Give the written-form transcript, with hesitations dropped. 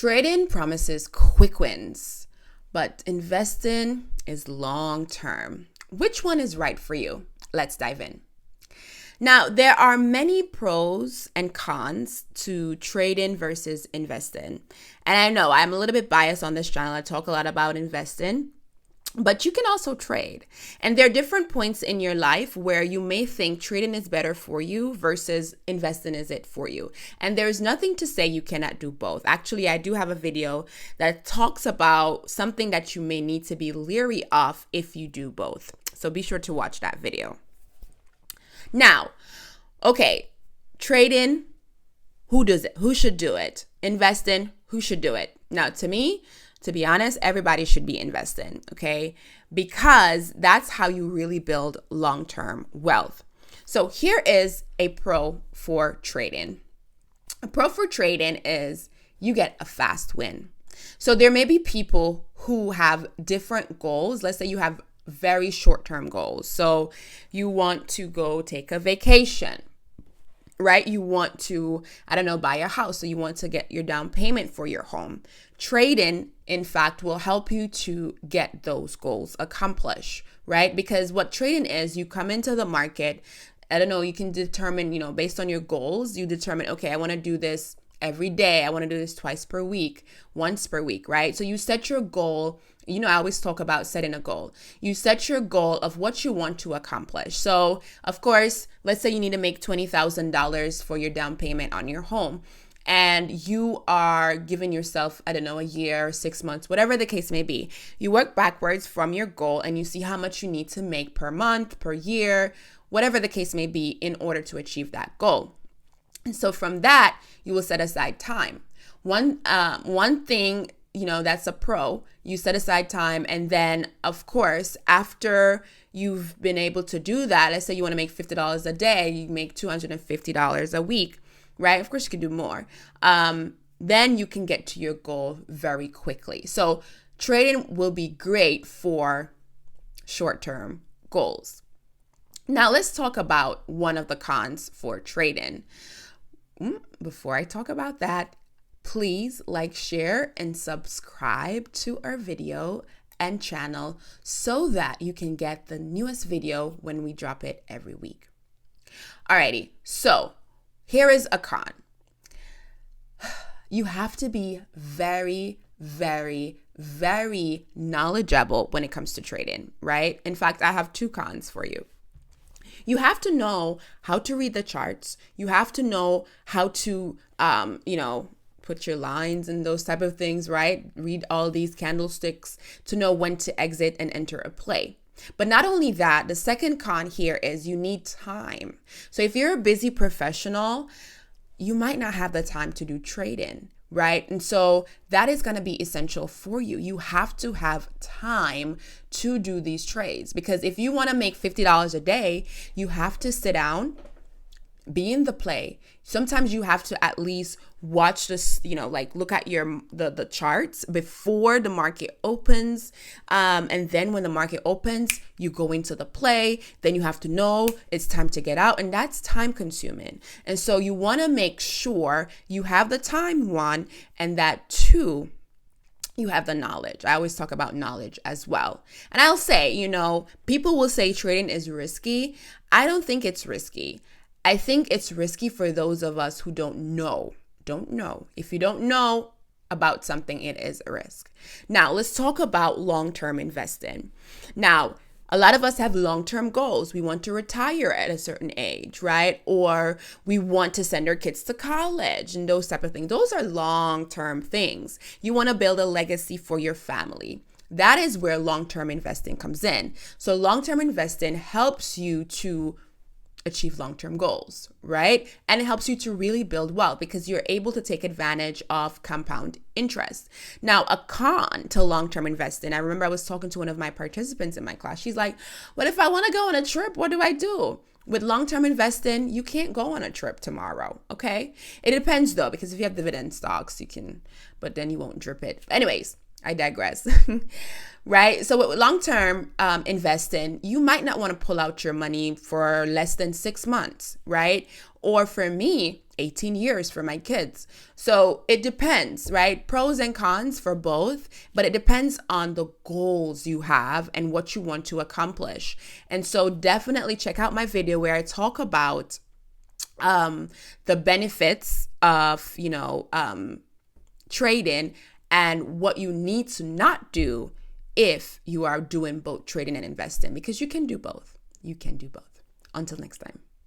Trading promises quick wins, but investing is long term. Which one is right for you? Let's dive in. Now, there are many pros and cons to trading versus investing. And I know I'm a little bit biased on this channel. I talk a lot about investing, but you can also trade. And there are different points in your life where you may think trading is better for you versus investing is it for you. And there's nothing to say you cannot do both. Actually, I do have a video that talks about something that you may need to be leery of if you do both. So be sure to watch that video. Now, okay, trading, who does it? Who should do it? Investing, who should do it? Now, to me, to be honest, everybody should be investing, okay? Because that's how you really build long-term wealth. So here is a pro for trading. A pro for trading is you get a fast win. So there may be people who have different goals. Let's say you have very short-term goals. So you want to go take a vacation, right? You want to, buy a house. So you want to get your down payment for your home. Trading, in fact, will help you to get those goals accomplished, right? Because what trading is, you come into the market, you can determine, based on your goals, you determine, okay, I want to do this every day. I want to do this twice per week, once per week, right? So you set your goal. I always talk about setting a goal. You set your goal of what you want to accomplish. So, of course, let's say you need to make $20,000 for your down payment on your home. And you are giving yourself, a year, 6 months, whatever the case may be. You work backwards from your goal and you see how much you need to make per month, per year, whatever the case may be in order to achieve that goal. And so from that, you will set aside time. One thing, that's a pro. You set aside time. And then, of course, after you've been able to do that, let's say you want to make $50 a day, you make $250 a week, right? Of course, you can do more. Then you can get to your goal very quickly. So trading will be great for short-term goals. Now, let's talk about one of the cons for trading. Before I talk about that, please like, share, and subscribe to our video and channel so that you can get the newest video when we drop it every week. Alrighty, so here is a con. You have to be very, very, very knowledgeable when it comes to trading, right? In fact, I have two cons for you. You have to know how to read the charts. You have to know how to, put your lines and those type of things, right? Read all these candlesticks to know when to exit and enter a play. But not only that, the second con here is you need time. So if you're a busy professional, you might not have the time to do trading, right? And so that is going to be essential for you. You have to have time to do these trades because if you want to make $50 a day, you have to sit down, be in the play. Sometimes you have to at least watch this, look at the charts before the market opens. And then when the market opens, you go into the play. Then you have to know it's time to get out. And that's time consuming. And so you want to make sure you have the time, one, and that two, you have the knowledge. I always talk about knowledge as well. And I'll say, people will say trading is risky. I don't think it's risky. I think it's risky for those of us who don't know. If you don't know about something, it is a risk. Now, let's talk about long-term investing. Now, a lot of us have long-term goals. We want to retire at a certain age, right? Or we want to send our kids to college and those type of things. Those are long-term things. You want to build a legacy for your family. That is where long-term investing comes in. So long-term investing helps you to achieve long-term goals, right? And it helps you to really build wealth because you're able to take advantage of compound interest. Now, a con to long-term investing, I remember I was talking to one of my participants in my class. She's like, what if I want to go on a trip? What do I do? With long-term investing, you can't go on a trip tomorrow, okay? It depends though, because if you have dividend stocks, you can, but then you won't drip it. Anyways, I digress. Right? So with long-term investing, you might not want to pull out your money for less than 6 months, right? Or for me, 18 years for my kids. So it depends, right? Pros and cons for both, but it depends on the goals you have and what you want to accomplish. And so definitely check out my video where I talk about the benefits of, trading and what you need to not do if you are doing both trading and investing, because you can do both. You can do both. Until next time.